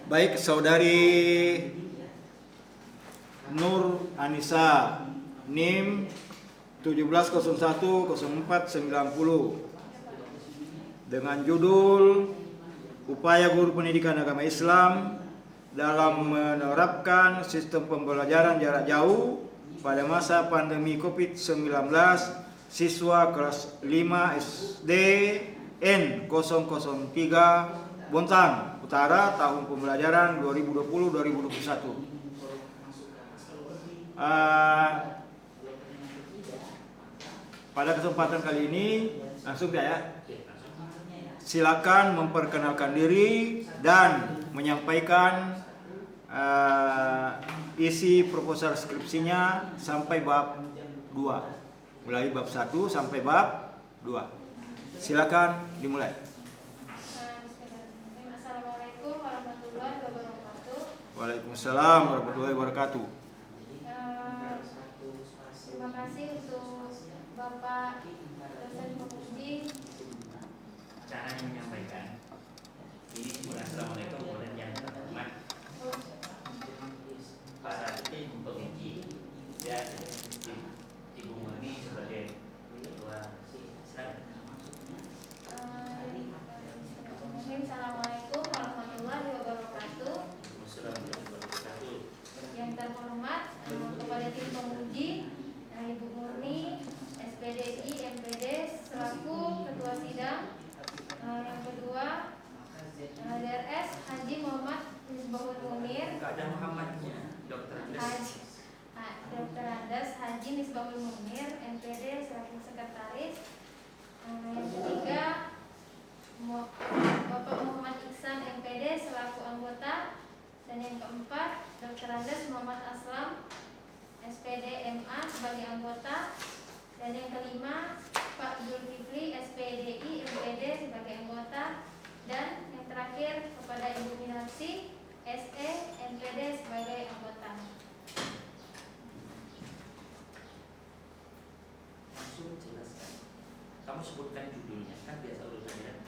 Baik, saudari Nur Anissa, NIM 17010490 dengan judul Upaya Guru Pendidikan Agama Islam dalam menerapkan sistem pembelajaran jarak jauh pada masa pandemi COVID-19, siswa kelas 5 SD N003 Bontang Utara tahun pembelajaran 2020-2021. Pada kesempatan kali ini langsung ya, silakan memperkenalkan diri dan menyampaikan isi proposal skripsinya sampai bab 2, mulai bab 1 sampai bab 2. Silakan dimulai. Assalamualaikum warahmatullahi wabarakatuh. Waalaikumsalam warahmatullahi wabarakatuh. Terima kasih untuk Bapak dosen penguji. Cara menyampaikan ini assalamualaikum kemudian yang terhormat para tim penguji dan Ibu Murni sebagai ketua. Assalamualaikum warahmatullahi wabarakatuh. Yang terhormat kepada tim penguji, Ibu Murni, SPDI, MPD selaku ketua sidang. Yang kedua, DRS Haji Muhammad Misbahul Munir. Enggak ada Muhammadnya, Dr. Andes Haji Misbahul Munir, MPD selaku sekretaris. Yang ketiga, Bapak Muhammad Iksan, MPD selaku anggota. Dan yang keempat, Dr. Andes Muhammad Aslam, SPD MA sebagai anggota. Dan yang kelima, Pak Zulkifli, SPDI, MPD sebagai anggota. Dan yang terakhir kepada Ibu Minarsi, SE, MPD sebagai anggota. Langsung jelaskan. Kamu sebutkan judulnya, kan biasa urutannya.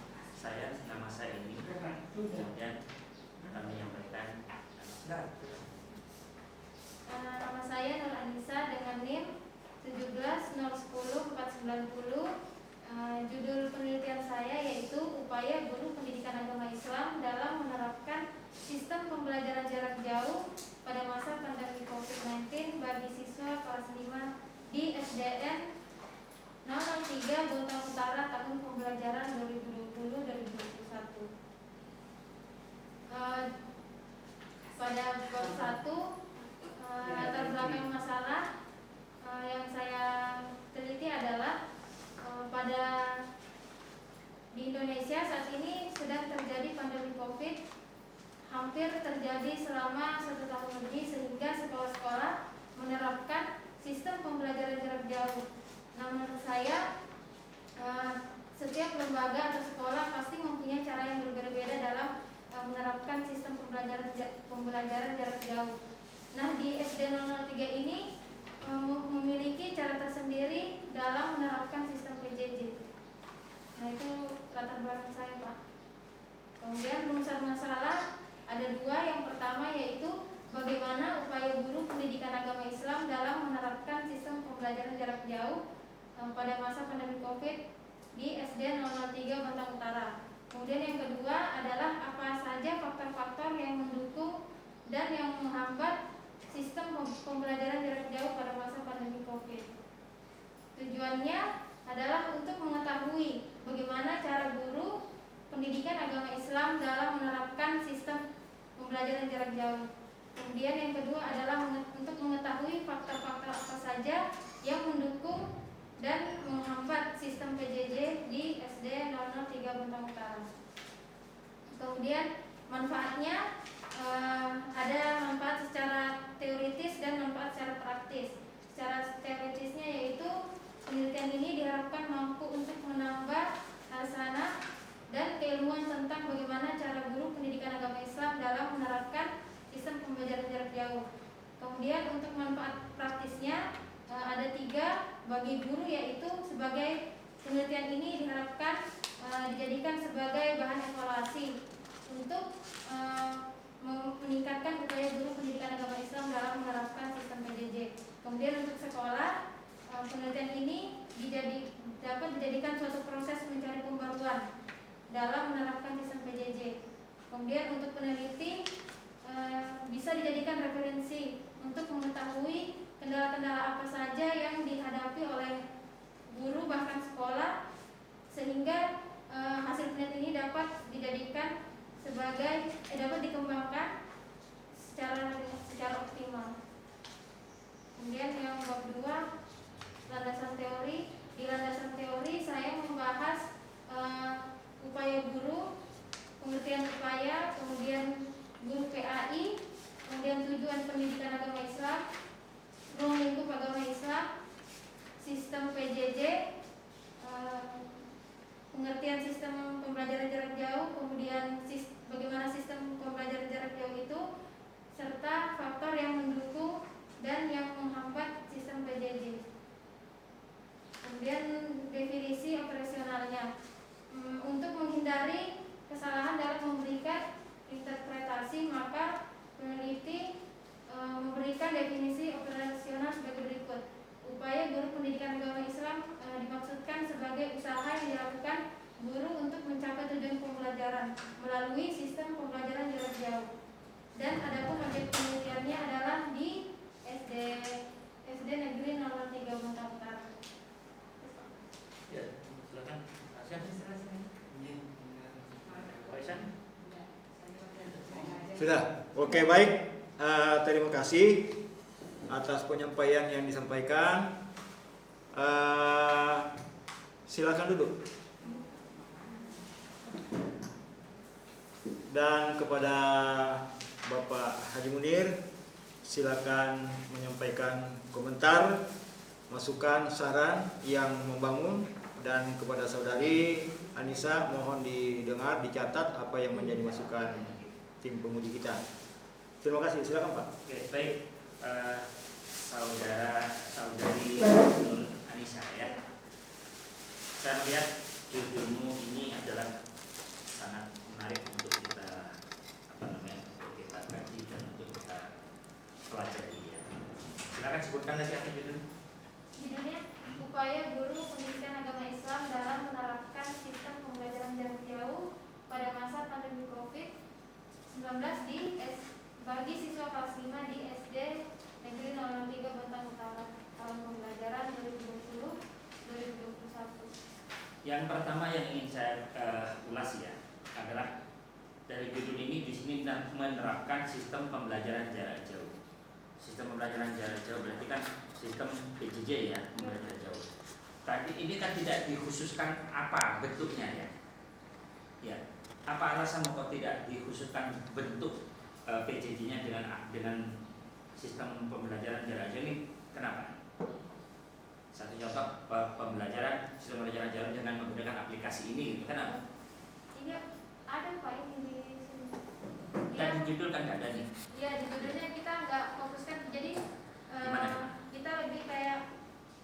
Nama saya ini, kemudian akan menyampaikan. Nama saya Nur Anissa dengan NIM 17010490. Judul penelitian saya yaitu Upaya Guru Pendidikan Agama Islam dalam menerapkan sistem pembelajaran jarak jauh pada masa pandemi COVID-19 bagi siswa kelas 5 di SDN 003 Bontang Utara tahun pembelajaran 2020-2021. Pada bab 1, latar belakang masalah yang saya teliti adalah pada di Indonesia saat ini sedang terjadi pandemi COVID, hampir terjadi selama 1 tahun lebih, sehingga sekolah-sekolah menerapkan sistem pembelajaran jarak jauh. Nah, menurut saya setiap lembaga atau sekolah pasti mempunyai cara yang berbeda-beda dalam menerapkan sistem pembelajaran jarak jauh. Nah, di SD 003 ini memiliki cara tersendiri dalam menerapkan sistem PJJ. Nah, itu latar belakang saya, Pak. Kemudian rumusan masalah ada 2. Yang pertama yaitu bagaimana upaya guru pendidikan agama Islam dalam menerapkan sistem pembelajaran jarak jauh pada masa pandemi COVID di SD 003 Bontang Utara. Kemudian yang kedua adalah apa saja faktor-faktor yang mendukung dan yang menghambat sistem pembelajaran jarak jauh pada masa pandemi COVID. Tujuannya adalah untuk mengetahui bagaimana cara guru pendidikan agama Islam dalam menerapkan sistem pembelajaran jarak jauh. Kemudian yang kedua adalah untuk mengetahui faktor-faktor apa saja yang mendukung dan menghambat sistem PJJ di SD 003 Bontang Utara. Kemudian manfaatnya ada manfaat secara teoritis dan manfaat secara praktis. Secara teoritisnya yaitu penelitian ini diharapkan mampu untuk menambah sarana dan keilmuan tentang bagaimana cara guru pendidikan agama Islam dalam menerapkan sistem pembelajaran jarak jauh. Kemudian untuk manfaat praktisnya ada 3. ketiga bagi guru, yaitu sebagai penelitian ini diharapkan dijadikan sebagai bahan evaluasi untuk meningkatkan upaya guru pendidikan agama Islam dalam menerapkan sistem PJJ. Kemudian untuk sekolah, penelitian ini dapat dijadikan suatu proses mencari pembaruan dalam menerapkan sistem PJJ. Kemudian untuk peneliti bisa dijadikan referensi untuk mengetahui kendala-kendala apa saja yang dihadapi oleh guru bahkan sekolah, sehingga hasil penelitian ini dapat dijadikan sebagai dapat dikembangkan secara optimal. Kemudian yang bab 2, landasan teori. Di landasan teori saya membahas upaya guru, pengertian upaya, kemudian guru PAI, kemudian tujuan pendidikan agama Islam, ruang lingkup agama Islam, sistem PJJ, pengertian sistem pembelajaran jarak jauh, kemudian bagaimana sistem pembelajaran jarak jauh itu, serta faktor yang mendukung dan yang menghambat sistem PJJ. Kemudian definisi operasionalnya, untuk menghindari kesalahan dalam memberikan interpretasi, maka peneliti memberikan definisi operasional sebagai berikut. Upaya guru pendidikan agama Islam dimaksudkan sebagai usaha yang dilakukan guru untuk mencapai tujuan pembelajaran melalui sistem pembelajaran jarak jauh. Dan adapun objek penelitiannya adalah di SD Negeri 03 Bontang Utara. Ya, silakan. Siapa istilahnya? Waisan? Sudah. Oke, baik. Terima kasih atas penyampaian yang disampaikan. Silakan duduk. Dan kepada Bapak Haji Munir, silakan menyampaikan komentar, masukan, saran yang membangun. Dan kepada saudari Anissa, mohon didengar, dicatat apa yang menjadi masukan tim penguji kita. Terima kasih, silakan Pak. Oke, baik. Saudari Nur Anissa ya. Saya melihat judulmu ini adalah sangat menarik untuk kita untuk kita kaji dan untuk kita pelajari ya. Silakan sebutkan lagi apa judul? Judulnya upaya guru pendidikan agama Islam dalam menerapkan sistem pembelajaran jarak jauh pada masa pandemi COVID-19 bagi siswa kelas 5 di SD Negeri 03 Bontang Utara tahun pembelajaran 2020-2021. Yang pertama yang ingin saya ulas ya adalah dari judul ini di sini menerapkan sistem pembelajaran jarak jauh. Sistem pembelajaran jarak jauh berarti kan sistem PJJ ya, pembelajaran jauh. Tadi ini kan tidak dikhususkan apa bentuknya ya. Ya, apa alasan kok tidak dikhususkan bentuk PJJ-nya dengan sistem pembelajaran jarak jauh ini? Kenapa? Satu contoh pembelajaran sistem pembelajaran jarak dengan menggunakan aplikasi ini, gitu. Kenapa? Ini ada Pak ini di sini. Kan di judul kan nggak ada nih. Iya, di judulnya kita nggak fokuskan, jadi kita lebih kayak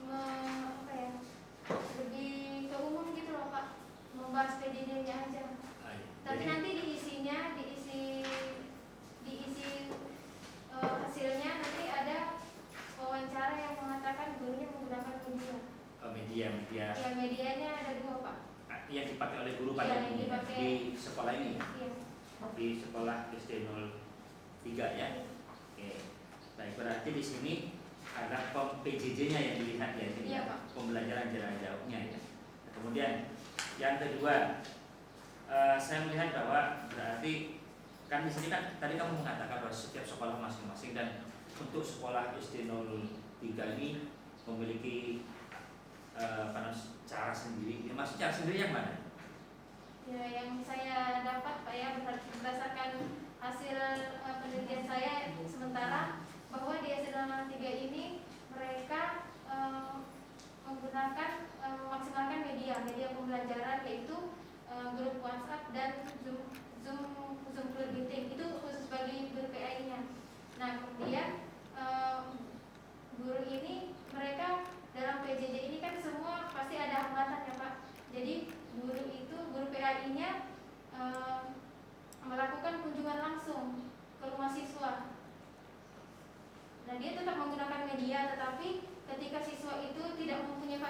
apa ya, lebih ke umum gitu loh Pak, membahas PJJ-nya aja. Tapi Jadi, nanti diisi hasilnya nanti ada wawancara yang mengatakan gurunya menggunakan media. media Ya, medianya ada 2 Pak. yang dipakai oleh guru pada Yang umumnya dipakai. di sekolah ini, Iya. di sekolah SD 03 ya. Oke. Baik, berarti di sini ada PJJ-nya yang dilihat ya, ini Iya, ya, Pak. pembelajaran jarak jauhnya ya. Kemudian yang kedua, saya melihat bahwa berarti kan di sini kan tadi kamu mengatakan bahwa setiap sekolah masing-masing dan untuk sekolah SD 03 ini memiliki cara sendiri. Ya, maksud cara sendiri yang mana? Ya, yang saya dapat Pak ya, berdasarkan hasil penelitian saya sementara, bahwa di SD 03 ini mereka menggunakan memaksimalkan media pembelajaran, yaitu grup WhatsApp dan Zoom Clear Meeting. Itu khusus bagi guru PAI-nya. Nah, kemudian guru ini mereka dalam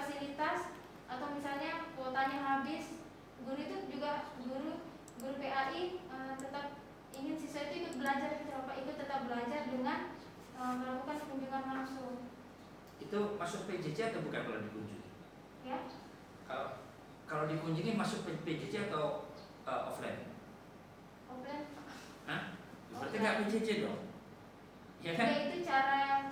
fasilitas atau misalnya kuotanya habis, guru itu juga guru PAI tetap ingin siswa itu ikut belajar gitu Pak, ikut tetap belajar dengan melakukan kunjungan langsung. Itu masuk PJJ atau bukan kalau dikunjungi? Ya. Kalau dikunjungi masuk PJJ atau offline? Offline. Hah? Berarti nggak PJJ dong? Ya kan? Ya, itu cara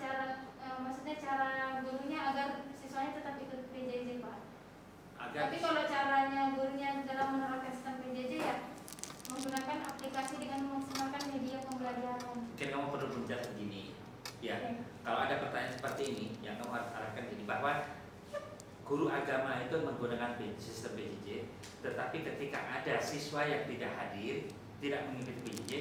maksudnya cara gurunya agar siswanya tetap ikut PJJ Pak. Tapi kalau caranya gurunya dalam menerapkan sistem PJJ ya menggunakan aplikasi dengan memaksimalkan media pembelajaran. Mungkin kamu perlu menjawab begini, ya. Kalau ada pertanyaan seperti ini, yang kamu harus arahkan gini, bahwa guru agama itu menggunakan sistem PJJ, tetapi ketika ada siswa yang tidak hadir, tidak mengikuti PJJ,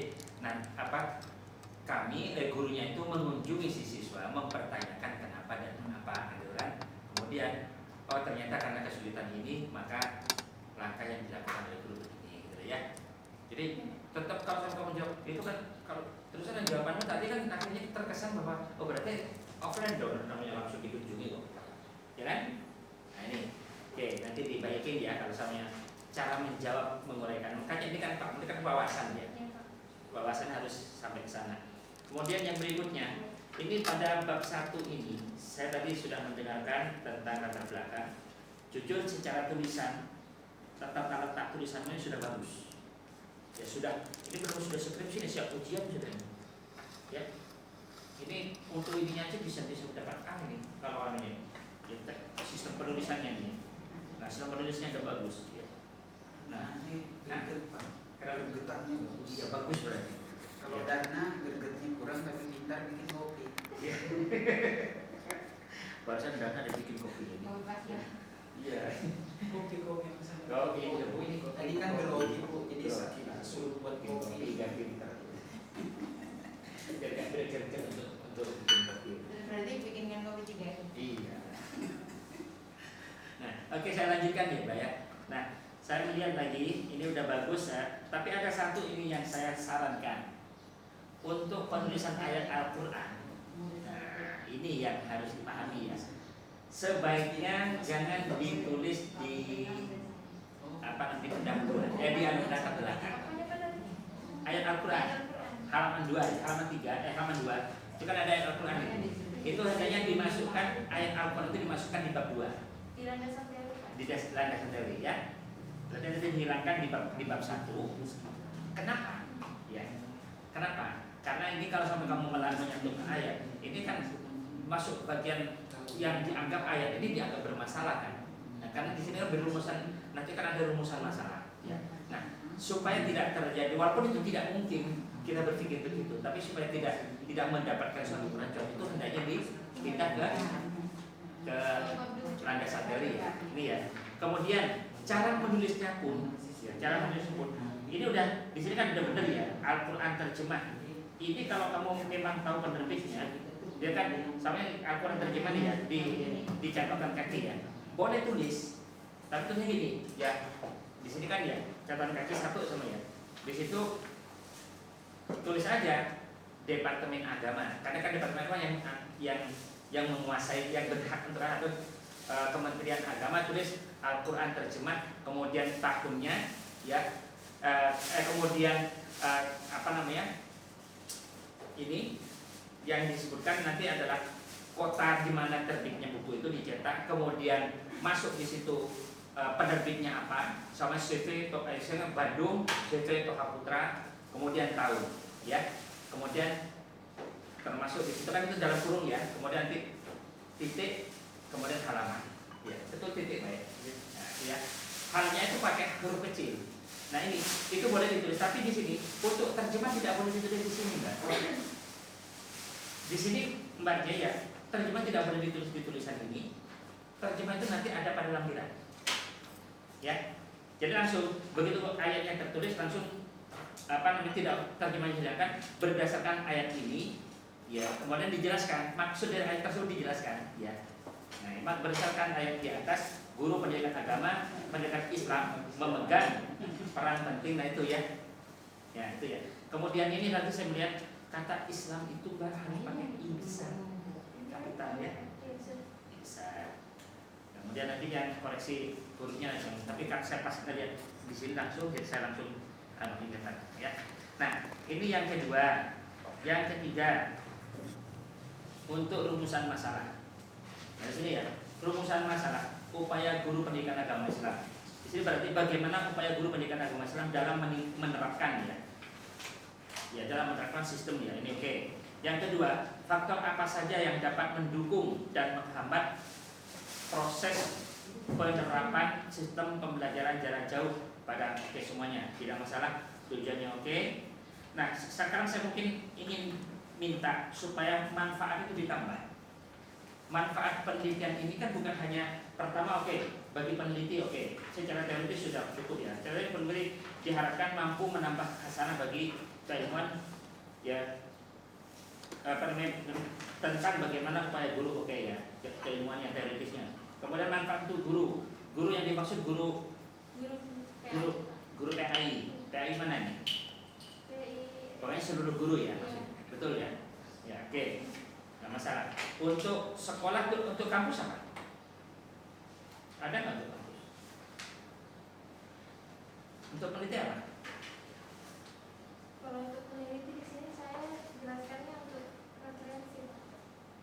kami gurunya itu mengunjungi si siswa, mempertanyakan kenapa dan mengapa, gitu kan. Kemudian, oh ternyata karena kesulitan ini, maka langkah yang dilakukan oleh guru begini, gitu ya. Jadi tetap kalau kamu jawab itu kan, kalau terusan jawabanmu tadi kan akhirnya terkesan bahwa oh berarti offline dong, namanya langsung dikunjungi kok, ya kan? Nah ini, oke, nanti dibaikin ya kalau misalnya cara menjawab menguraikan. Makanya ini kan wawasan ya, wawasan harus sampai ke sana. Kemudian yang berikutnya, ini pada bab 1 ini saya tadi sudah mendengarkan tentang latar belakang. Jujur secara tulisan, tata letak tulisannya sudah bagus. Ya sudah, ini belum sudah skripsi, siap ujian sudah ini. Ya, ini untuk ininya aja bisa mendapat A ini kalau orang ini. Ya, sistem penulisannya ini. Nah, sistem penulisannya sudah bagus. Ya. Nah, ini greget Pak. Kalau Gregetannya bagus. Iya bagus berarti. Kalau Dana gregetnya kurang tapi pintar bikin kopi. Iya. Barusan Dana ada bikin kopi ini. Iya. Kopi Kopi ini kopi. Tadi kan grogi Bu, jadi suruh buat kopi. Ganti biar kerja untuk bikin kopi. Berarti bikinkan kopi juga ya? Iya. Nah, oke saya lanjutkan ya, Mbak ya. Nah, saya melihat lagi, ini udah bagus ya. Tapi ada satu ini yang saya sarankan untuk penulisan ayat Al-Quran. Nah, ini yang harus dipahami ya. Sebaiknya jangan ditulis di nanti pendahuluan, di latar belakang. Ayat Al-Quran halaman 2, halaman 3, halaman 2 itu kan ada ayat Al-Quran ini. Itu hendaknya dimasukkan, ayat Al-Quran itu dimasukkan di bab 2 Di landasan teori Pak. di landasan teori ya. Lalu nanti dihilangkan di bab 1. Kenapa? Ya. Kenapa? Karena ini kalau sampai kamu menyentuh ayat, ini kan masuk bagian yang dianggap ayat ini dianggap bermasalah kan. Nah, karena di sini kan berumusan, nanti kan ada rumusan masalah. Ya. Nah, supaya tidak terjadi, walaupun itu tidak mungkin kita berpikir begitu, tapi supaya tidak mendapatkan suatu keracunan itu hendaknya dipindah ke landasan teori ya. Ini ya. Kemudian cara menulisnya pun, ini udah di sini kan udah benar ya, Al-Quran terjemah. Ini kalau kamu memang tahu penerbitnya, dia kan sama Al-Quran terjemah nih ya, di catatan kaki ya. Boleh tulis, tapi tulisnya gini, ya. Di sini kan ya, catatan kaki 1 sama ya. Di situ tulis aja Departemen Agama, karena kan Departemen Agama yang menguasai, yang berhak terhadap Kementerian Agama, tulis Al-Quran terjemah, kemudian tahunnya, ya, kemudian ini yang disebutkan nanti adalah kota di mana terbitnya buku itu dicetak, kemudian masuk di situ penerbitnya apa, sama CV Bandung, CV Toha Putra, kemudian tahun, ya, kemudian termasuk di situ kan itu dalam kurung ya, kemudian nanti titik, kemudian halaman, ya, betul titik baik, nah, ya, halnya itu pakai huruf kecil. Nah ini itu boleh ditulis, tapi di sini untuk terjemah tidak boleh ditulis di sini, Mbak. Di sini Mbak Jaya, terjemah tidak boleh ditulis di tulisan ini. Terjemah itu nanti ada pada lampiran. Ya. Jadi langsung begitu ayat yang tertulis langsung tidak terjemah dijelaskan berdasarkan ayat ini, ya. Kemudian dijelaskan maksud dari ayat tersebut dijelaskan, ya. Nah, berdasarkan ayat di atas, guru pendidikan agama, pendidikan Islam memegang peran penting, nah itu ya. Ya, itu ya. Kemudian ini nanti saya melihat kata Islam itu harus pakai insan. Kapital ya. Insan. Kemudian nanti yang koreksi hurufnya langsung. Tapi kan saya pas lihat di sini langsung, jadi saya langsung ingatkan ya. Nah, ini yang kedua. Yang ketiga, untuk rumusan masalah. Nah, di sini ya, rumusan masalah upaya guru pendidikan agama Islam. Di sini berarti bagaimana upaya guru pendidikan agama Islam dalam menerapkan ya. Ya, dalam menerapkan sistem ya. Ini oke. Yang kedua, faktor apa saja yang dapat mendukung dan menghambat proses penerapan sistem pembelajaran jarak jauh pada semuanya. Tidak masalah, tujuannya oke. Nah, sekarang saya mungkin ingin minta supaya manfaat itu ditambah. Manfaat penelitian ini kan bukan hanya pertama bagi peneliti secara teoritis sudah cukup ya. Jadi peneliti diharapkan mampu menambah hasanah bagi keilmuan ya tentang bagaimana upaya guru ya keilmuan yang teoritisnya. Kemudian manfaat untuk guru yang dimaksud guru PAI mana nih? Pokoknya seluruh guru ya, betul ya? Ya oke, nggak masalah. Untuk sekolah untuk kampus apa? Ada nggak untuk kampus? Untuk peneliti apa? Kalau untuk peneliti di sini saya jelaskannya untuk referensi.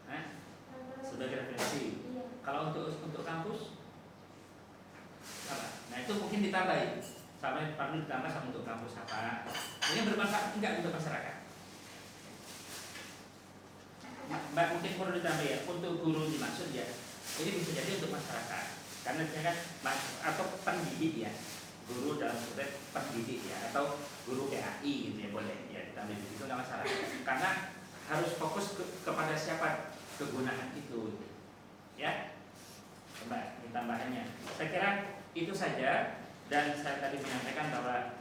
Hah? Sebagai referensi. Iya. Kalau untuk kampus apa? Nah itu mungkin ditambahin. Sampai perlu ditambah sama untuk kampus apa? Ini bermanfaat enggak untuk masyarakat? Mbak mungkin perlu ditambah ya untuk guru dimaksud ya. Ini bisa jadi untuk masyarakat karena dia kan atau pendidik ya, guru dalam konteks pendidik ya atau guru PAI gitu ya boleh ya ditambah di situ nggak masalah. Karena harus fokus kepada siapa kegunaan itu ya. Mbak, ini tambahannya. Saya kira itu saja. Dan saya tadi menyampaikan bahwa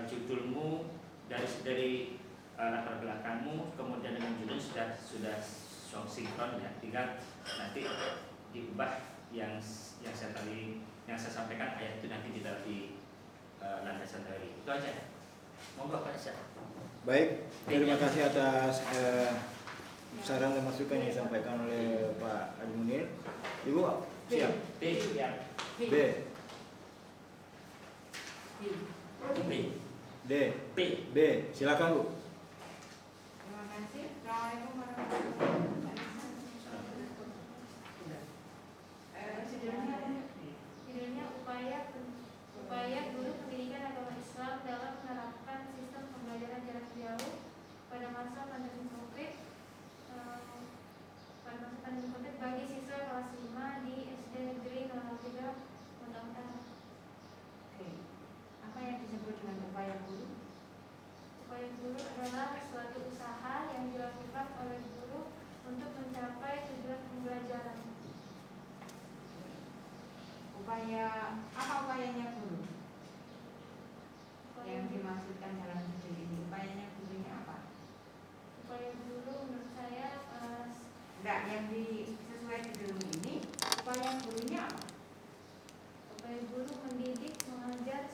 judulmu dari latar belakangmu kemudian dengan judul sudah sinkron ya, tinggal nanti diubah yang saya sampaikan ayat itu nanti ditaruh di landasan teori. Itu aja. Monggo Pak Isya. Baik, terima kasih atas saran dan masukan yang disampaikan oleh Pak Haji Munir. Ibu siap? B ya. B, D, B, silakan Bu. Terima kasih. Assalamualaikum warahmatullahi wabarakatuh. Judulnya upaya guru pendidikan agama Islam dalam menerapkan sistem pembelajaran jarak jauh pada masa pandemi COVID. Pada masa pandemi COVID bagi siswa kelas 5 di SD Negeri 03 Kota Utara. Oke. Apa yang disebut dengan upaya guru? Upaya guru adalah suatu usaha yang dilakukan oleh guru untuk mencapai tujuan pembelajaran. Apa upayanya guru? Yang dimaksudkan dalam judul ini, upayanya gurunya apa? Upaya guru menurut saya Enggak, yang sesuai judul ini, upaya gurunya apa? upaya guru mendidik, mengajar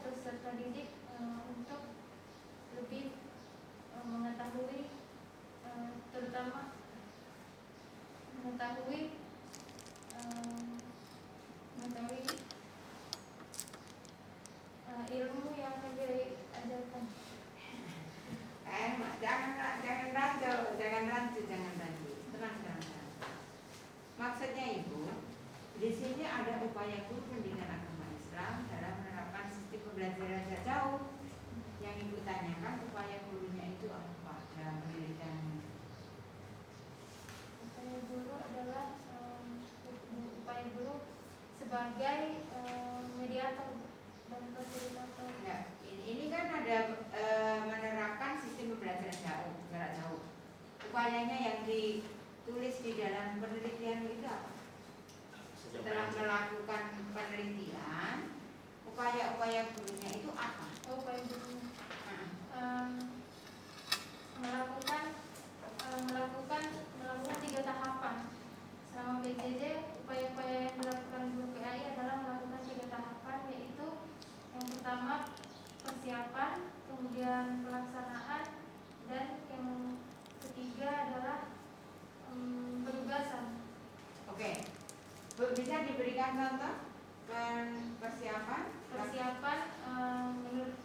peserta didik untuk lebih mengetahui terutama mengetahui ilmu yang diajarkan. Jangan rancu. Tenang. Maksudnya Ibu, di sini ada upaya guru pendidikan agama Islam dalam menerapkan sistem pembelajaran jarak jauh. Yang Ibu tanyakan upaya gurunya itu apa dalam pendidikan? Upaya guru adalah upaya guru sebagai mediator dan fasilitator. Nah, ini kan ada menerapkan sistem pembelajaran jarak jauh. Upayanya yang ditulis di dalam penelitian itu apa? Setelah melakukan penelitian, upaya-upaya gurunya itu apa? Upaya guru melakukan 3 tahapan. Selama PJJ, upaya-upaya yang dilakukan guru PAI adalah melakukan 3 tahapan, yaitu yang pertama persiapan, kemudian pelaksanaan, dan yang ketiga adalah penugasan. Bu, bisa diberikan contoh persiapan? Menurut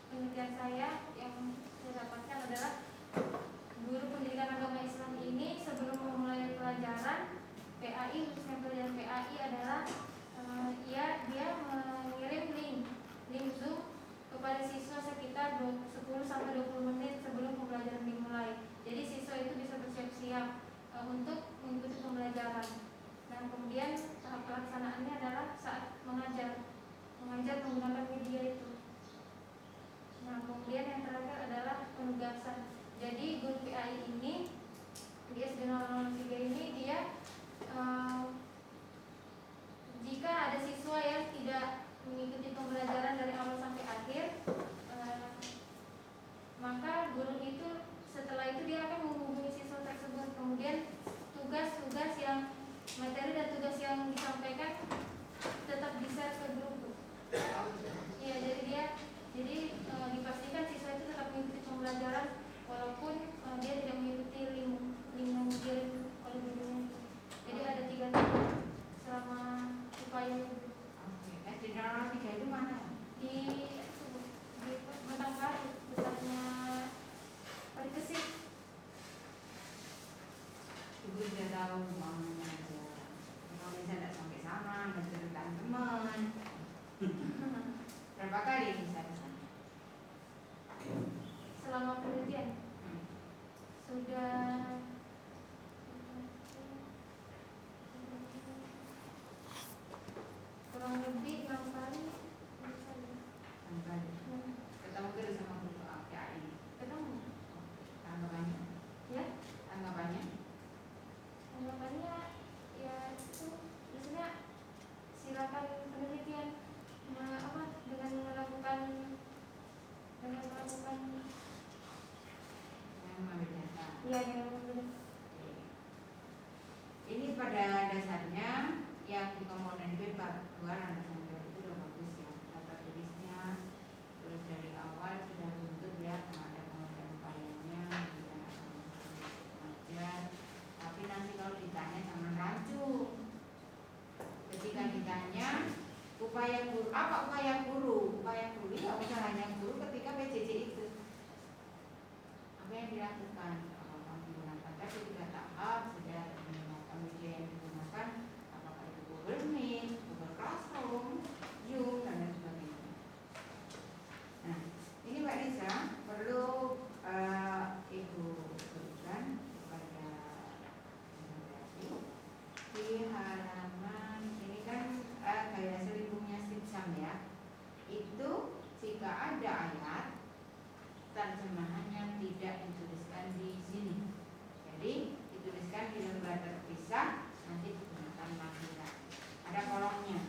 penelitian saya yang saya dapatkan adalah guru pendidikan agama Islam ini sebelum memulai pelajaran PAI, khususnya pelajaran PAI adalah dia mengirim link Zoom kepada siswa sekitar 10-20 menit sebelum pembelajaran dimulai. Jadi siswa itu bisa bersiap-siap untuk mengikuti pembelajaran. Dan kemudian tahap pelaksanaannya adalah saat mengajar menggunakan media itu. Nah, kemudian yang terakhir adalah penugasan. Jadi guru PAI ini, dia sedang 03 ini dia jika ada siswa yang tidak mengikuti pembelajaran dari awal sampai akhir, maka guru itu setelah itu dia akan menghubungi siswa tersebut. Kemudian tugas-tugas yang materi dan tugas yang disampaikan tetap bisa ke guru. Iya, jadi dipastikan siswa itu tetap mengikuti pembelajaran walaupun dia tidak mengikuti link yang dikirim oleh gurunya. Jadi ada 3 tahap selama upaya itu. SD 03 itu mana? Di Matangkari, besarnya Parikesit. Ibu sudah tahu maunya aja. Kalau misalnya tidak sampai sana, menceritakan teman. Berapa kali bisa ke sana? Selama penelitian sudah kurang lebih 6 kali. Ketemu terus sama guru PAI. Ketemu. Tanggapannya? Ya, Tanggapannya? anggapannya ya itu biasanya silakan penelitian dengan melakukan Yang membedakan. ya yang benar. Ini pada dasarnya yang di komponen B bab 2 landasan teori itu udah bagus ya. Tata tulisnya terus dari awal sudah bentuk ya, ada pengertian upayanya, kemudian ajar. Tapi nanti kalau ditanya jangan rancu. Ketika ditanya upaya guru, apa upaya guru? Upaya guru ya usahanya guru ketika PJJ itu. Apa yang dilakukan? Menggunakan tadi 3 tahap, sudah menggunakan media yang digunakan, apakah itu Google Meet, Google Classroom, Zoom, dan lain sebagainya. Nah, ini Mbak Nisa perlu Ibu berikan kepada di halaman ini kan gaya selipungnya Sipsam ya. Itu jika ada ayat terjemahannya tidak dituliskan di sini. Jadi dituliskan di lembar terpisah, nanti digunakan makhluk. Ada kolomnya.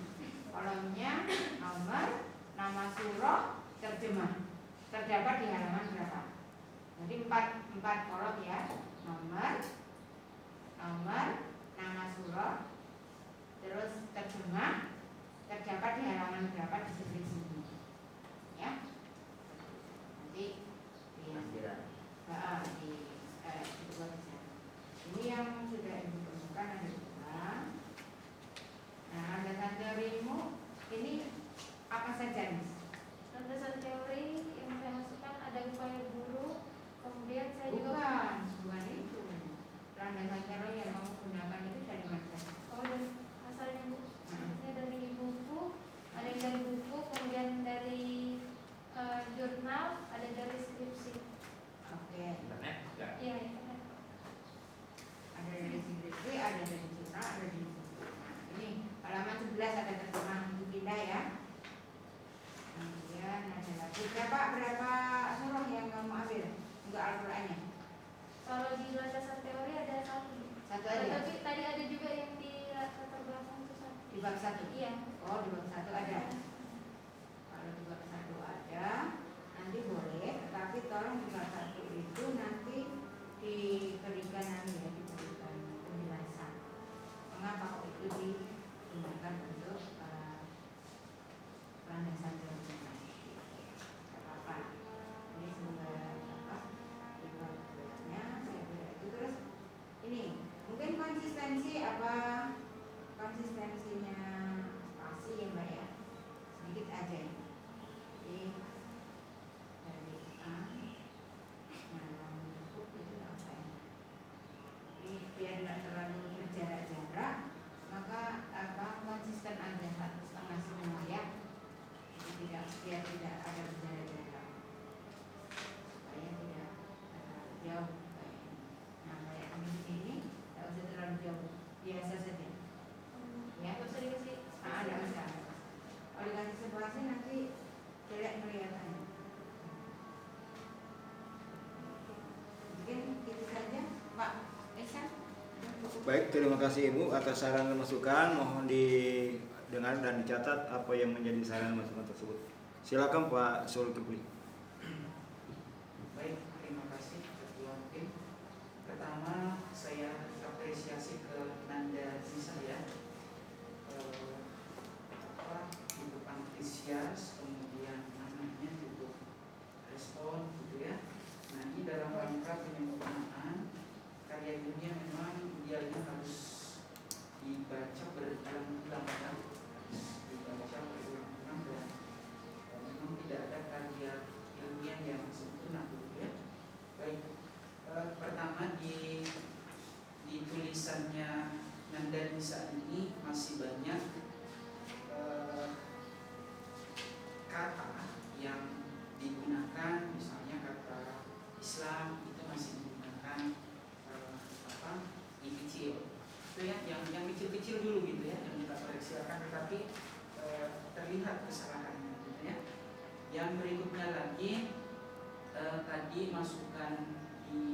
Kolomnya nomor, nama surah, terjemah. Terdapat di halaman berapa? Jadi 4 kolom ya. Nomor, nama surah, terus terjemah. Terdapat di halaman berapa di sebelah sini. Ya. Nanti dibuat saja. Ini yang sudah Ibu temukan ada 2. Nah, landasan teorimu ini apa saja nih? Landasan teori yang saya masukkan ada upaya guru, kemudian saya juga Bukan itu. Landasan teori yang kamu gunakan itu dari mana? dari asalnya Bu. Maksudnya dari buku, ada yang dari buku, kemudian dari jurnal, ada dari skripsi. Oke. Internet enggak? Iya, internet. Ada dari skripsi, ada dari jurnal, ada dari buku. Nah, ini halaman 11 ada terjemahan itu pindah ya. Kemudian ada lagi berapa surah yang kamu ambil untuk Al-Qur'annya? Kalau di landasan teori ada 1. Satu aja. Tapi tadi ada juga yang di latar belakang itu 1. Di bab 1. Iya. Oh, di bab 1 ada. Kalau di bab 1 ada, nanti boleh, tetapi tolong di bab 1 itu nanti diberikan diberikan penjelasan. Mengapa kok itu digunakan untuk landasan teori? Apa? Ini semoga di bab 2-nya saya kira itu terus ini mungkin konsistensi masing-masing nanti jelek kelihatannya. Mungkin itu saja, Pak Esan. Baik, terima kasih Ibu atas saran dan masukan. Mohon didengar dan dicatat apa yang menjadi saran dan masukan tersebut. Silakan Pak Zulkifli. Baik, terima kasih Ketua Tim. Pertama, saya apresiasi ke Nanda Nisa ya. Cukup antusias, kemudian namanya cukup respon gitu ya. Nah, ini dalam rangka penyempurnaan karya ilmiah memang idealnya harus dibaca berulang-ulang ya. Harus dibaca berulang-ulang dan memang tidak ada karya ilmiah yang sempurna gitu ya. Baik, pertama di tulisannya Nanda Nisa ini masih banyak kata yang digunakan, misalnya kata Islam itu masih digunakan yang kecil, itu ya, yang kecil-kecil dulu gitu ya, yang kita koreksikan, tetapi terlihat kesalahannya gitu ya. Yang berikutnya lagi tadi masukan di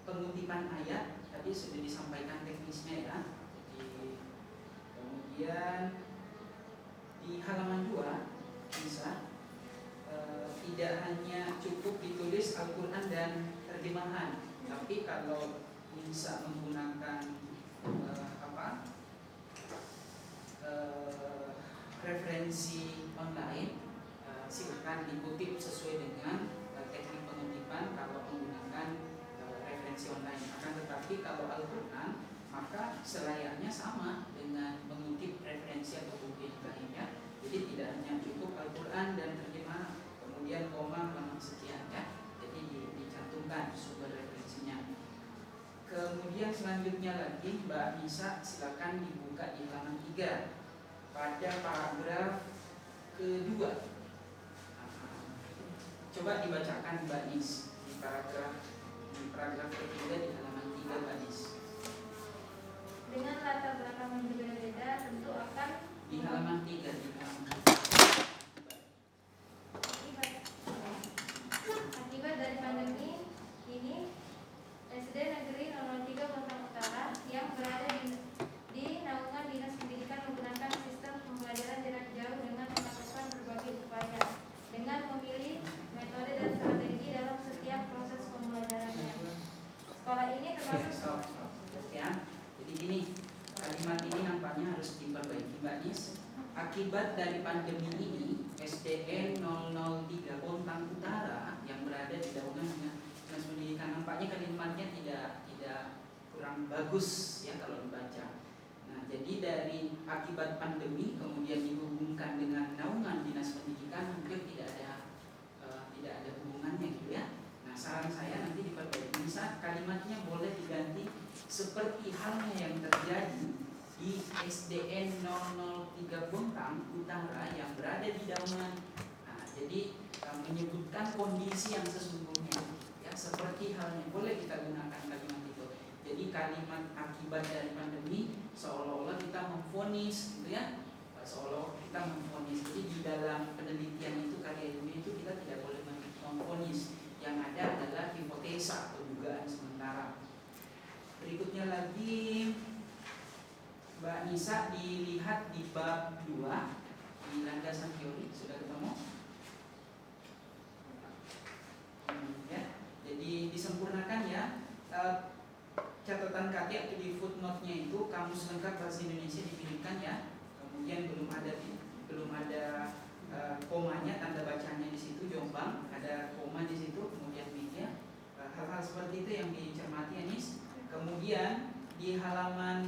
pengutipan ayat tadi sudah disampaikan teknisnya ya. Jadi kemudian di halaman 2 bisa tidak hanya cukup ditulis Al-Quran dan terjemahan, tapi kalau bisa menggunakan referensi online, silakan dikutip sesuai dengan teknik pengutipan kalau menggunakan referensi online. Akan tetapi kalau Al-Quran maka selayaknya sama dengan mengutip referensi atau buku lainnya. Jadi tidak hanya cukup Al-Quran dan terjemahan, kemudian koma halaman sekian ya. Jadi dicantumkan sumber referensinya. Kemudian selanjutnya lagi Mbak Nisa silakan dibuka di halaman 3 pada paragraf kedua. Coba dibacakan Mbak Nis di paragraf ketiga di halaman 3 Mbak Nis. Dengan latar belakang yang berbeda-beda tentu akan Di halaman 3 di halaman 3. Akibat dari pandemi ini, SD Negeri 003 Bontang Utara yang berada di naungan Dinas Pendidikan menggunakan sistem pembelajaran jarak jauh dengan melakukan berbagai upaya dengan memilih metode dan strategi dalam setiap proses pembelajarannya. Sekolah ini termasuk Ya. Jadi gini, kalimat ini nampaknya harus diperbaiki Mbak Nis. Akibat dari pandemi ini, SDN 003 Bontang Utara yang berada di naungan Dinas Pendidikan, nampaknya kalimatnya tidak kurang bagus ya kalau dibaca. Nah, jadi dari akibat pandemi kemudian dihubungkan dengan naungan Dinas Pendidikan mungkin tidak ada hubungannya gitu ya. Nah, saran saya nanti diperbaiki. Bisa kalimatnya boleh diganti seperti halnya yang terjadi di SDN 003 Bontang Utara yang berada di naungan. Nah, jadi menyebutkan kondisi yang sesungguhnya ya, seperti halnya boleh kita gunakan kalimat itu. Jadi kalimat akibat dari pandemi seolah-olah kita memvonis gitu ya, seolah kita memvonis. Jadi di dalam penelitian itu, karya ilmiah itu kita tidak boleh memvonis. Yang ada adalah hipotesa atau dugaan sementara. Berikutnya lagi Mbak Nisa dilihat di bab 2 di landasan teori sudah ketemu ya. Jadi disempurnakan ya. Catatan kaki atau di footnote-nya itu kamus lengkap bahasa Indonesia dipilihkan ya. Kemudian belum ada komanya, tanda bacanya di situ Jombang, ada koma di situ, kemudian media. Hal-hal seperti itu yang dicermati Anis. Kemudian di halaman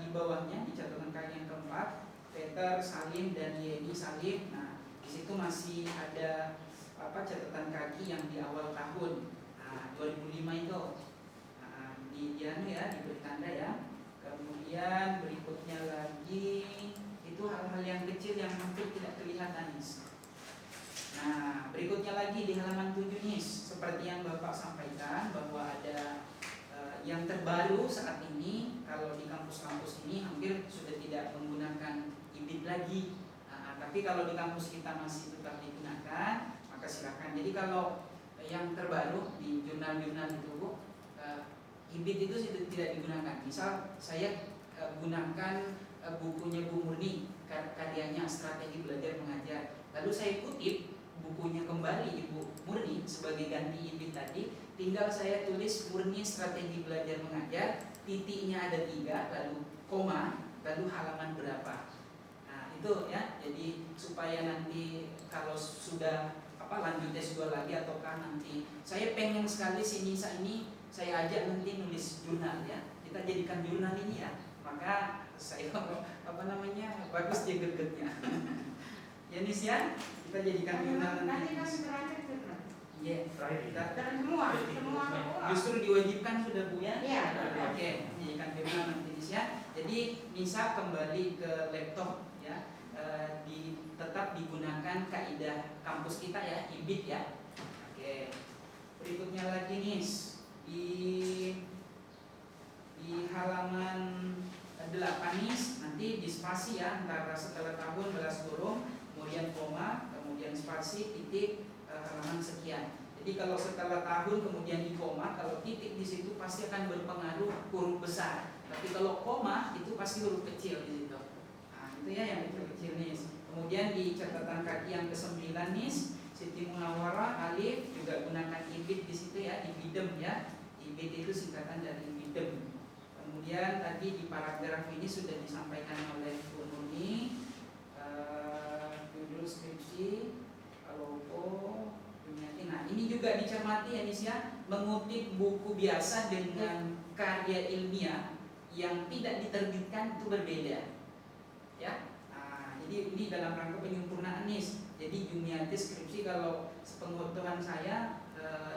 di bawahnya di catatan kaki yang keempat, Peter Salim dan Yedi Salim. Nah, di situ masih ada catatan kaki yang di awal tahun 2005 itu. Diberi tanda ya. Kemudian berikutnya lagi itu hal-hal yang kecil yang hampir tidak terlihat Anis. Nah, berikutnya lagi di halaman 7 nih, seperti yang Bapak sampaikan bahwa ada yang terbaru saat ini kalau di kampus-kampus ini hampir sudah tidak menggunakan IBIT lagi, Tapi kalau di kampus kita masih tetap digunakan, maka silakan. Jadi kalau yang terbaru di jurnal-jurnal itu IBIT itu tidak digunakan. Misal saya gunakan bukunya Bu Murni, karyanya Strategi Belajar Mengajar. Lalu saya kutip bukunya kembali Ibu Murni sebagai ganti IBIT tadi, tinggal saya tulis Murni Strategi Belajar Mengajar, titiknya ada 3, lalu koma, lalu halaman berapa. Nah itu ya, jadi supaya nanti kalau sudah lanjut S2 lagi ataukah nanti saya pengen sekali si Nisa ini saya ajak nanti nulis jurnal ya, kita jadikan jurnal ini ya, maka saya bagus dia gregetnya. Ya Nis ya, kita jadikan jurnal Nanti nanti. kan terakhir jurnal. Iya, kita Dan semua justru diwajibkan sudah Bu ya. Iya. Oke, jadikan jurnal nanti Nis ya. Jadi Nisa kembali ke laptop ya. Tetap digunakan kaidah kampus kita ya, IBIT ya. Oke. Berikutnya lagi Nis, di halaman 8 Nis, nanti di spasi ya, antara setelah tahun balas kurung, kemudian koma, kemudian spasi, titik, halaman sekian. Jadi kalau setelah tahun kemudian di koma, kalau titik di situ pasti akan berpengaruh huruf besar. Tapi kalau koma itu pasti huruf kecil di situ. Nah, itu ya yang kecil Nis. Kemudian di catatan kaki yang ke-9 Nis, Siti Munawwarah alif juga gunakan IBIT di situ ya, IBIDEM ya. IBIT itu singkatan dari IBIDEM. Kemudian tadi di paragraf ini sudah disampaikan oleh Bu Nuni, judul skripsi, logo, nah ini juga dicermati ya Nis ya, mengutip buku biasa dengan karya ilmiah yang tidak diterbitkan itu berbeda ya. Jadi ini dalam rangka penyempurnaan Nis. Jadi Jumiati skripsi kalau sepengetahuan saya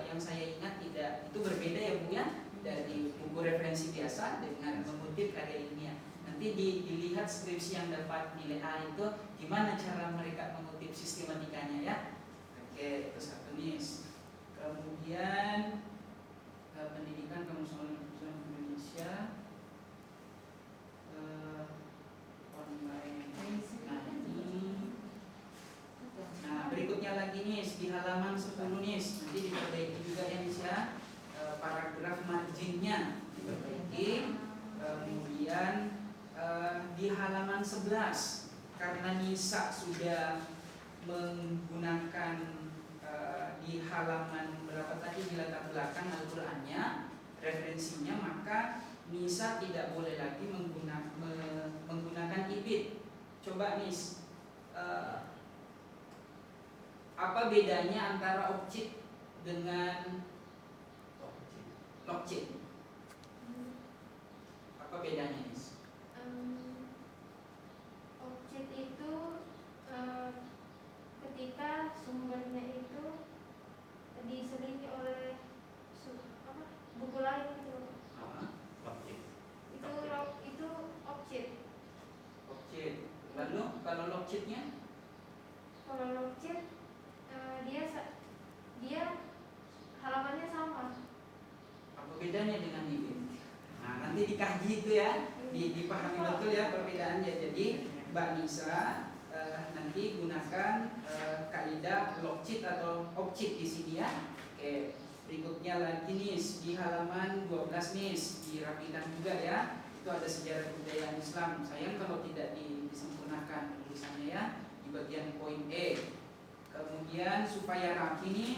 yang saya ingat tidak, itu berbeda ya Bu ya, dari buku referensi biasa dengan mengutip karya ilmiah. Nanti dilihat skripsi yang dapat nilai A itu gimana cara mereka mengutip sistematikanya ya. Oke, itu satu Nis. Kemudian pendidikan Kamus Indonesia online. Nah berikutnya lagi nih di halaman 10 nih, nanti diperbaiki juga ya Nis ya, paragraf marginnya diperbaiki. Kemudian di halaman 11 karena Nisa sudah menggunakan di halaman berapa tadi di latar belakang Al-Qur'annya referensinya, maka Nisa tidak boleh lagi menggunakan IBIT. Coba Nis, apa bedanya antara objek dengan logit? Apa bedanya Nis? Objek itu ketika sumbernya itu diselingi oleh buku lain gitu. Itu objek. Objek. Lalu kalau logitnya? Kalau logit dia halamannya sama. Apa bedanya dengan ini? Nah nanti dikaji itu ya, dipahami betul ya perbedaannya. Jadi Mbak Nisa nanti gunakan kaidah logit atau objek di sini ya. Oke, berikutnya lagi nih di halaman 12 nih, dirapikan juga ya. Itu ada sejarah kebudayaan Islam. Sayang kalau tidak disempurnakan tulisannya ya, di bagian poin E. Kemudian supaya rapi nih,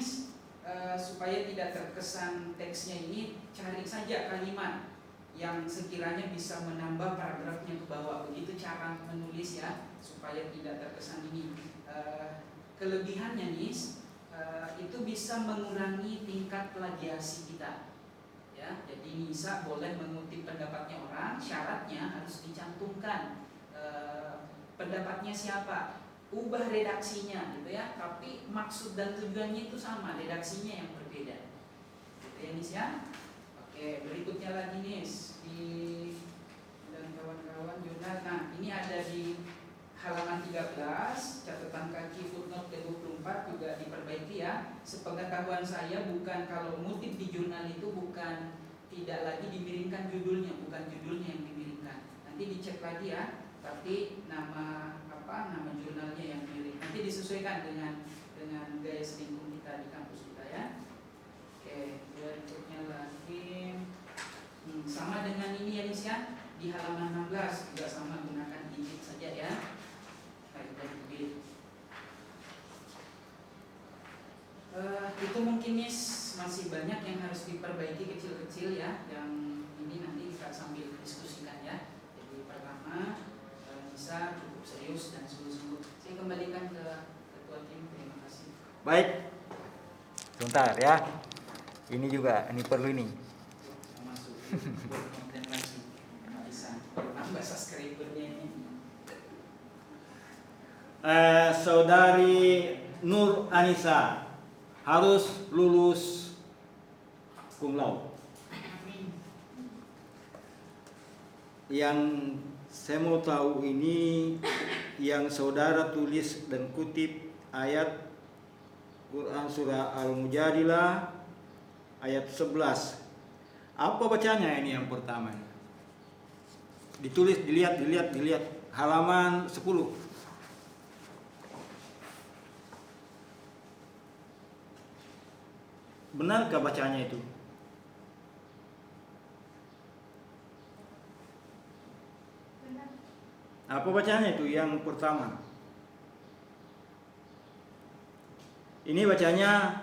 supaya tidak terkesan teksnya ini, cari saja kalimat yang sekiranya bisa menambah paragrafnya ke bawah. Begitu cara menulis ya, supaya tidak terkesan ini. Kelebihannya nih, itu bisa mengurangi tingkat plagiasi kita. Ya, jadi Nisa boleh mengutip pendapatnya orang, syaratnya harus dicantumkan pendapatnya siapa, ubah redaksinya gitu ya, tapi maksud dan tujuannya itu sama, redaksinya yang berbeda. Gitu ya Nis ya. Oke, berikutnya lagi Nis dan kawan-kawan jurnal. Nah, ini ada di halaman 13, catatan kaki footnote ke-24 juga diperbaiki ya. Sepengetahuan saya bukan kalau ngutip di jurnal itu bukan tidak lagi dimiringkan judulnya, bukan judulnya yang dimiringkan. Nanti dicek lagi ya. Tapi nama nama jurnalnya yang mirip. Nanti disesuaikan dengan gaya selingkuh kita di kampus kita ya. Oke, berikutnya lagi sama dengan ini ya Nis ya, di halaman 16 juga sama, gunakan digit saja ya. Baik, dari digit. Itu mungkin Nis masih banyak yang harus diperbaiki kecil-kecil ya, yang ini nanti kita sambil diskusikan ya. Jadi pertama bisa cukup serius dan sungguh-sungguh. Saya kembalikan ke ketua tim. Terima kasih. Baik. Sebentar ya. Ini juga, ini perlu ini. Masuk kontemplasi. Nggak bisa nambah subscribernya ini. Saudari Nur Anissa harus lulus cum laude. Yang saya mau tahu ini yang saudara tulis dan kutip ayat Quran surah Al-Mujadilah ayat 11. Apa bacanya ini yang pertama? Ditulis, dilihat halaman 10. Benarkah bacanya itu? Benar. Apa bacanya itu yang pertama? Ini bacanya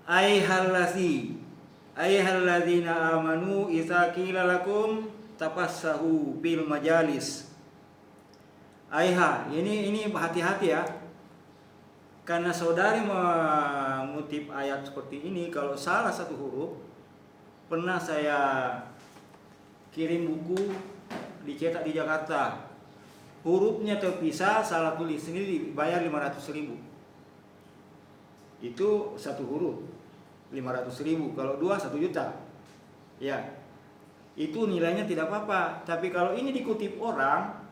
ayyuhallazina amanu idza qila lakum tafassahu bil majalis. Ini hati-hati ya. Karena saudari mengutip ayat seperti ini, kalau salah satu huruf, pernah saya kirim buku dicetak di Jakarta, hurufnya terpisah, salah tulis, ini dibayar 500.000. Itu satu huruf 500.000, kalau 2 1 juta ya, itu nilainya tidak apa-apa. Tapi kalau ini dikutip orang,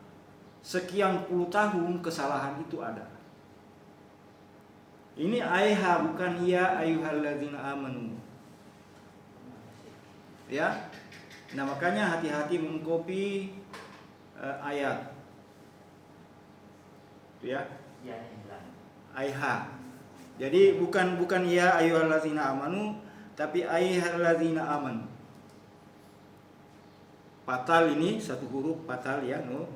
sekian puluh tahun kesalahan itu ada. Ini aiha, bukan ya ayyuhalladzina amanu ya. Nah makanya hati-hati mengcopy ayat itu ya, aiha. Jadi bukan ya ayyuhallazina amanu, tapi ayyuhallazina amanu. Fatal, ini satu huruf fatal ya, no.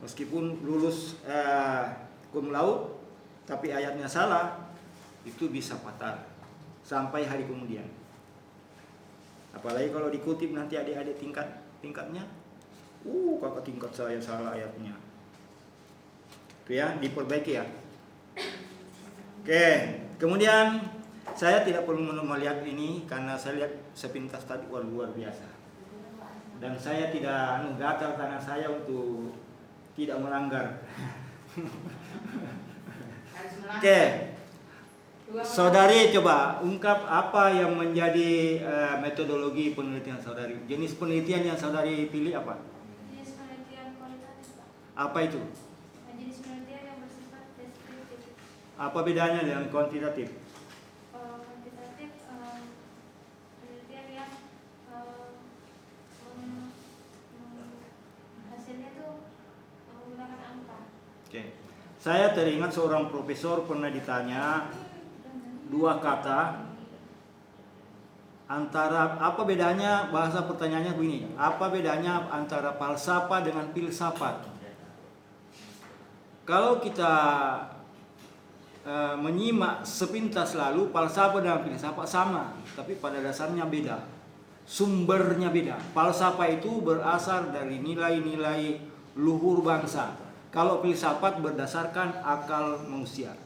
Meskipun lulus cum laude tapi ayatnya salah, itu bisa fatal sampai hari kemudian. Apalagi kalau dikutip nanti adik-adik tingkatnya, kakak tingkat saya salah ayatnya. Itu ya, diperbaiki ya. Oke, kemudian saya tidak perlu melihat ini karena saya lihat sepintas tadi luar biasa. Dan saya tidak gatal tangan saya untuk tidak melanggar. Oke, saudari coba ungkap apa yang menjadi metodologi penelitian saudari. Jenis penelitian yang saudari pilih apa? Jenis penelitian kualitatif, Pak. Apa itu? Jenis penelitian yang bersifat deskriptif. Apa bedanya dengan kuantitatif? Kuantitatif penelitian yang hasilnya itu menggunakan angka. Oke. Saya teringat seorang profesor pernah ditanya 2 kata antara, apa bedanya, bahasa pertanyaannya begini, apa bedanya antara falsafah dengan filsafat? Kalau kita menyimak sepintas lalu, falsafah dan filsafat sama, tapi pada dasarnya beda, sumbernya beda. Falsafah itu berasal dari nilai-nilai luhur bangsa, kalau filsafat berdasarkan akal manusia.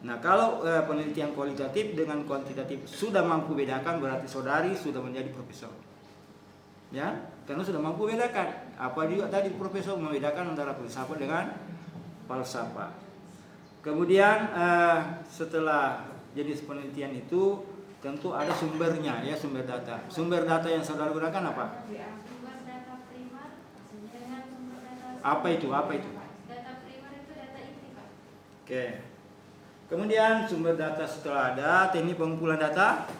Nah, kalau penelitian kualitatif dengan kuantitatif sudah mampu bedakan, berarti saudari sudah menjadi profesor. Ya, karena sudah mampu bedakan. Apa juga tadi profesor membedakan antara filsafat dengan falsafah. Kemudian setelah jenis penelitian itu tentu ada sumbernya ya, sumber data. Sumber data yang saudara gunakan apa? Sumber data primer dengan sumber data. Apa itu? Data primer itu data inti, Pak. Oke. Kemudian sumber data setelah ada, teknik pengumpulan data.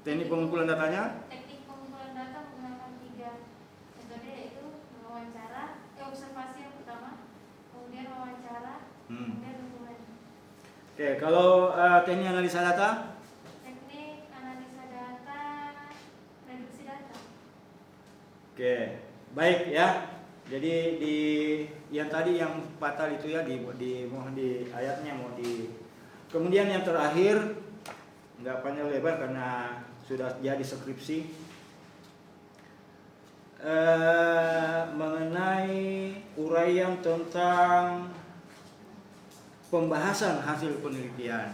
Teknik pengumpulan datanya? Teknik pengumpulan data menggunakan 3 metode, yaitu wawancara, observasi yang Oke, kalau teknik analisa data, Teknik analisa data, reduksi data. oke, baik ya. Jadi di yang tadi yang fatal itu ya mohon di ayatnya mau di. Kemudian yang terakhir nggak panjang lebar karena sudah jadi skripsi. Mengenai uraian tentang pembahasan hasil penelitian.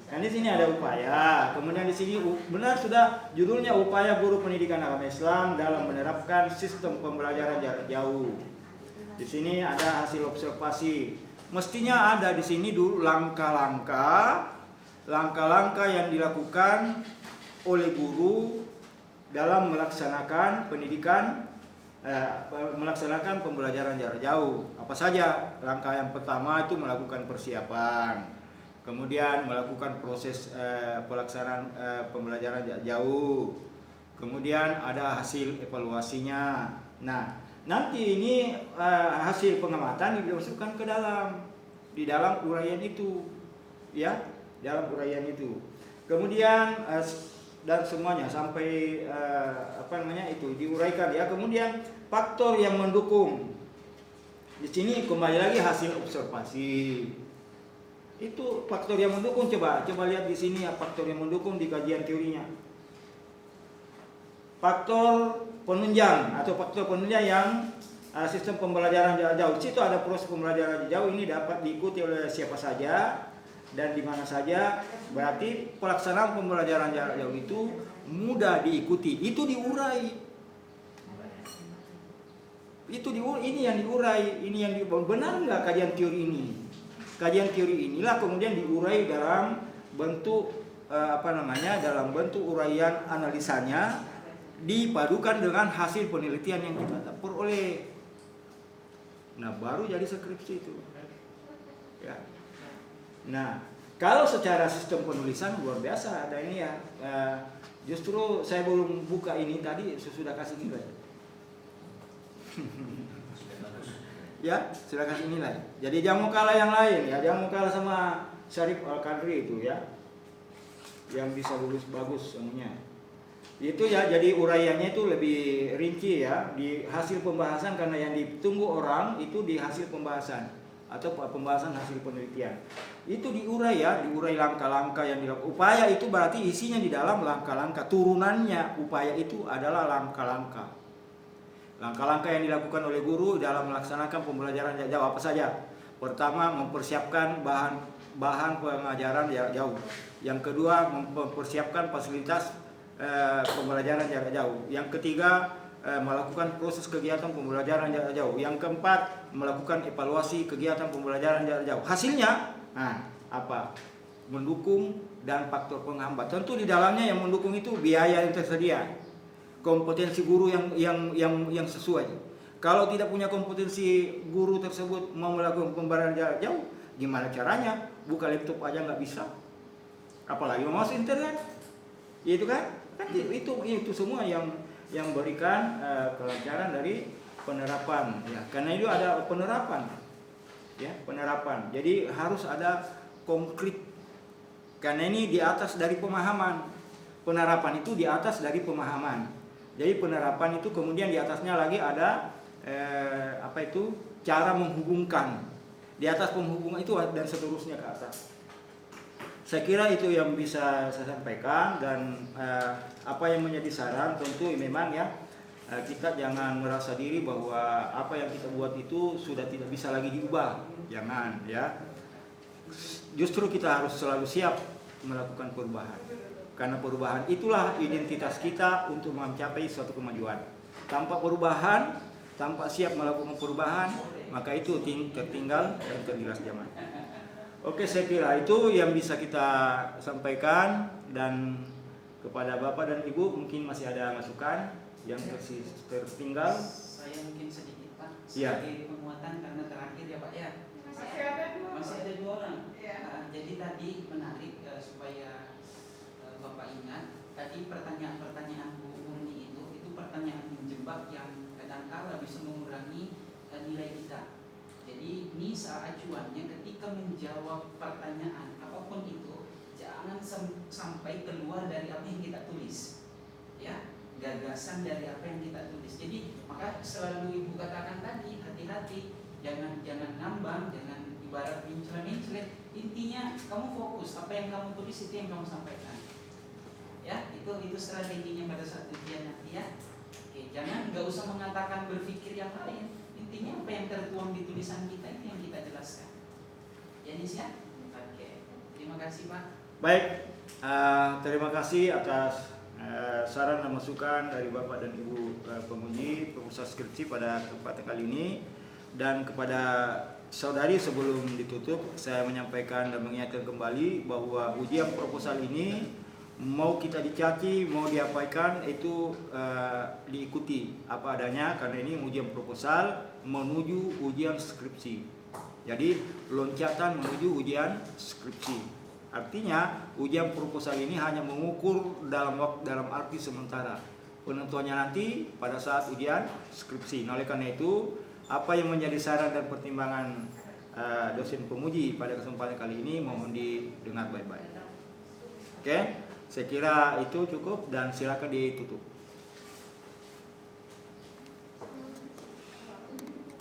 Kan di sini ada upaya, kemudian di sini benar sudah judulnya upaya guru pendidikan agama Islam dalam menerapkan sistem pembelajaran jarak jauh. Di sini ada hasil observasi. Mestinya ada di sini dulu langkah-langkah yang dilakukan oleh guru dalam melaksanakan pendidikan, melaksanakan pembelajaran jarak jauh. Apa saja? Langkah yang pertama itu melakukan persiapan, kemudian melakukan proses pelaksanaan pembelajaran jarak jauh, kemudian ada hasil evaluasinya. Nah, nanti ini hasil pengamatan dimasukkan ke di dalam uraian itu, ya, dalam uraian itu. Kemudian dan semuanya sampai itu diuraikan ya. Kemudian faktor yang mendukung. Di sini kembali lagi hasil observasi. Itu faktor yang mendukung, coba lihat di sini ya, faktor yang mendukung di kajian teorinya. Faktor penunjang atau faktor penunjang yang sistem pembelajaran jarak jauh. Di situ ada proses pembelajaran jarak jauh, ini dapat diikuti oleh siapa saja dan di mana saja. Berarti pelaksanaan pembelajaran jarak jauh itu mudah diikuti. Itu diurai. Ini yang diurai, benar nggak kajian teori ini? Kajian teori inilah kemudian diurai dalam bentuk dalam bentuk uraian analisanya, dipadukan dengan hasil penelitian yang kita peroleh. Nah, baru jadi skripsi itu. Ya. Nah, kalau secara sistem penulisan luar biasa ada ini ya. Justru saya belum buka ini tadi sudah kasih nilai. Ya, sudah kasih nilai. Jadi jangan mau kalah yang lain ya, jangan mau kalah sama Syarif Al-Qadri itu ya. Yang bisa lulus bagus semuanya. Itu ya, jadi uraiannya itu lebih rinci ya di hasil pembahasan, karena yang ditunggu orang itu di hasil pembahasan atau pembahasan hasil penelitian. Itu diurai ya, diurai langkah-langkah yang dilakukan. Upaya itu berarti isinya di dalam langkah-langkah, turunannya upaya itu adalah langkah-langkah. Langkah-langkah yang dilakukan oleh guru dalam melaksanakan pembelajaran jarak jauh apa saja? Pertama, mempersiapkan bahan pengajaran jarak jauh. Yang kedua, mempersiapkan fasilitas pembelajaran jarak jauh. Yang ketiga, melakukan proses kegiatan pembelajaran jarak jauh. Yang keempat, melakukan evaluasi kegiatan pembelajaran jarak jauh. Hasilnya, apa? Mendukung dan faktor penghambat. Tentu di dalamnya yang mendukung itu biaya yang tersedia, kompetensi guru yang sesuai. Kalau tidak punya kompetensi guru tersebut mau melakukan pembelajaran jarak jauh, gimana caranya? Buka laptop aja nggak bisa, apalagi mau masuk internet, itu kan? Itu semua yang berikan kelancaran dari penerapan. Ya, karena itu ada penerapan, ya penerapan. Jadi harus ada konkret. Karena ini di atas dari pemahaman. Penerapan itu di atas dari pemahaman. Jadi penerapan itu kemudian di atasnya lagi ada cara menghubungkan. Di atas penghubungan itu dan seterusnya ke atas. Saya kira itu yang bisa saya sampaikan, dan apa yang menjadi saran tentu memang ya kita jangan merasa diri bahwa apa yang kita buat itu sudah tidak bisa lagi diubah. Jangan ya. Justru kita harus selalu siap melakukan perubahan. Karena perubahan itulah identitas kita untuk mencapai suatu kemajuan. Tanpa perubahan, tanpa siap melakukan perubahan, maka itu tertinggal dan tergilas zaman. Oke, saya kira itu yang bisa kita sampaikan, dan kepada Bapak dan Ibu mungkin masih ada masukan yang tertinggal. Saya mungkin sedikit Pak, Ya. sebagai penguatan karena terakhir ya Pak ya. Masih ada 2 orang. Jadi tadi menarik supaya Bapak ingat, tadi pertanyaan-pertanyaan Bu Murni itu pertanyaan menjebak yang kadang-kala bisa mengurangi nilai kita. Jadi ini acuannya ketika menjawab pertanyaan apapun itu jangan sampai keluar dari apa yang kita tulis, ya, gagasan dari apa yang kita tulis. Jadi maka selalu ibu katakan tadi, hati-hati, jangan ngambang, jangan ibarat mencret. Intinya kamu fokus apa yang kamu tulis, itu yang kamu sampaikan, ya. Itu strateginya pada saat ujian nanti, ya. Oke, nggak usah mengatakan berpikir yang lain. Intinya apa yang tertuang di tulisan kita itu yang kita jelaskan. Ya Nis, ya. Oke, terima kasih Pak. Baik, terima kasih atas saran dan masukan dari Bapak dan Ibu penguji proposal skripsi pada kesempatan kali ini. Dan kepada saudari sebelum ditutup, saya menyampaikan dan mengingatkan kembali bahwa ujian proposal ini mau kita dicaci, mau diapakan, itu diikuti apa adanya, karena ini ujian proposal menuju ujian skripsi. Jadi loncatan menuju ujian skripsi. Artinya ujian proposal ini hanya mengukur dalam arti sementara. Penentuannya nanti pada saat ujian skripsi. Nah, oleh karena itu, apa yang menjadi saran dan pertimbangan dosen penguji pada kesempatan kali ini mohon didengar baik-baik. Oke, saya kira itu cukup dan silakan ditutup.